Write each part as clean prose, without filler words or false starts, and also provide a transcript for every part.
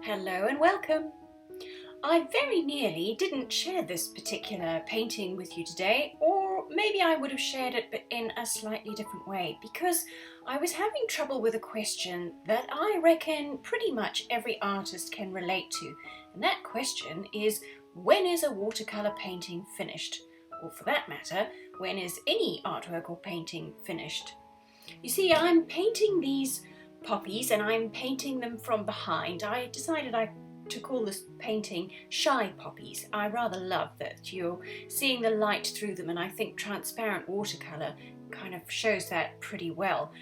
Hello and welcome. I very nearly didn't share this particular painting with you today, or maybe I would have shared it but in a slightly different way, because I was having trouble with a question that I reckon pretty much every artist can relate to, and that question is, when is a watercolour painting finished? Or for that matter, when is any artwork or painting finished? You see, I'm painting these poppies and I'm painting them from behind. I decided to call this painting Shy Poppies. I rather love that you're seeing the light through them, and I think transparent watercolour kind of shows that pretty well.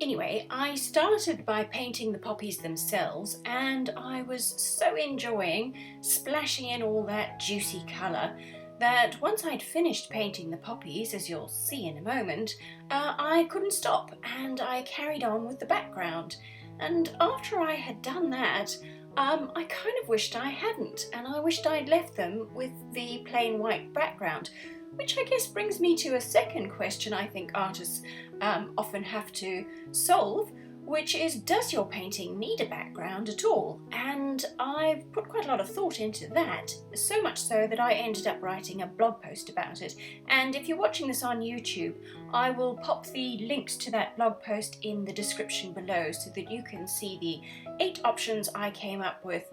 Anyway, I started by painting the poppies themselves, and I was so enjoying splashing in all that juicy colour that once I'd finished painting the poppies, as you'll see in a moment, I couldn't stop and I carried on with the background. And after I had done that, I kind of wished I hadn't, and I wished I'd left them with the plain white background, which I guess brings me to a second question I think artists often have to solve, which is, does your painting need a background at all? And I've put quite a lot of thought into that, so much so that I ended up writing a blog post about it. And if you're watching this on YouTube, I will pop the links to that blog post in the description below so that you can see the 8 options I came up with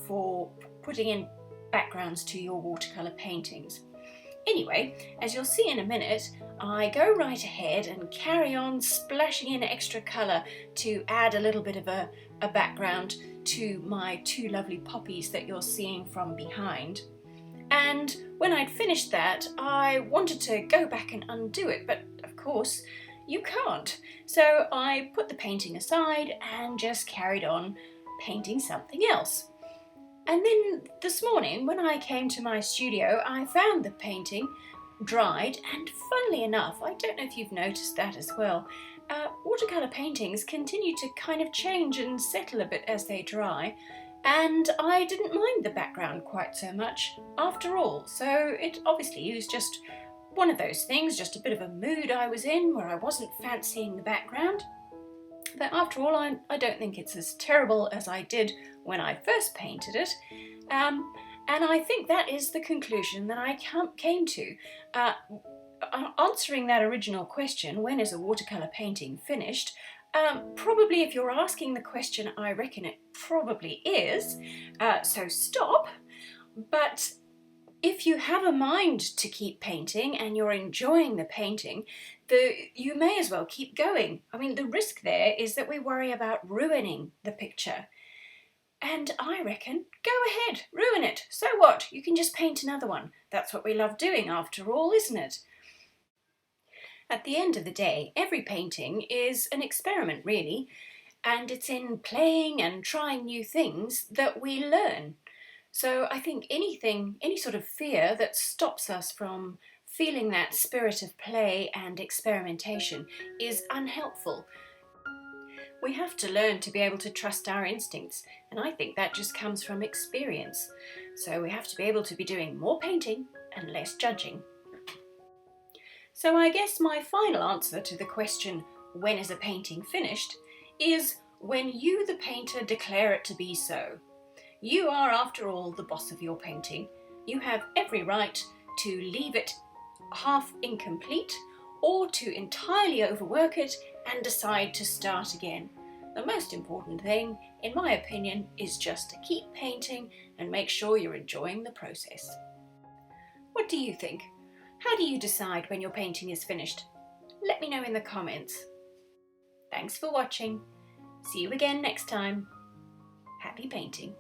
for putting in backgrounds to your watercolour paintings. Anyway, as you'll see in a minute, I go right ahead and carry on splashing in extra colour to add a little bit of a background to my 2 lovely poppies that you're seeing from behind. And when I'd finished that, I wanted to go back and undo it, but of course you can't. So I put the painting aside and just carried on painting something else. And then this morning, when I came to my studio, I found the painting dried, and funnily enough, I don't know if you've noticed that as well, watercolour paintings continue to kind of change and settle a bit as they dry, and I didn't mind the background quite so much after all. So it obviously was just one of those things, just a bit of a mood I was in where I wasn't fancying the background. But after all, I don't think it's as terrible as I did when I first painted it. And I think that is the conclusion that I came to. Answering that original question, when is a watercolour painting finished? Probably if you're asking the question, I reckon it probably is. So stop. But if you have a mind to keep painting and you're enjoying the painting, you may as well keep going. I mean, the risk there is that we worry about ruining the picture. And I reckon, go ahead, ruin it. So what? You can just paint another one. That's what we love doing after all, isn't it? At the end of the day, every painting is an experiment, really. And it's in playing and trying new things that we learn. So I think any sort of fear that stops us from feeling that spirit of play and experimentation is unhelpful. We have to learn to be able to trust our instincts, and I think that just comes from experience. So we have to be able to be doing more painting and less judging. So I guess my final answer to the question, when is a painting finished, is when you, the painter, declare it to be so. You are, after all, the boss of your painting. You have every right to leave it half incomplete or to entirely overwork it and decide to start again. The most important thing, in my opinion, is just to keep painting and make sure you're enjoying the process. What do you think? How do you decide when your painting is finished? Let me know in the comments. Thanks for watching. See you again next time. Happy painting.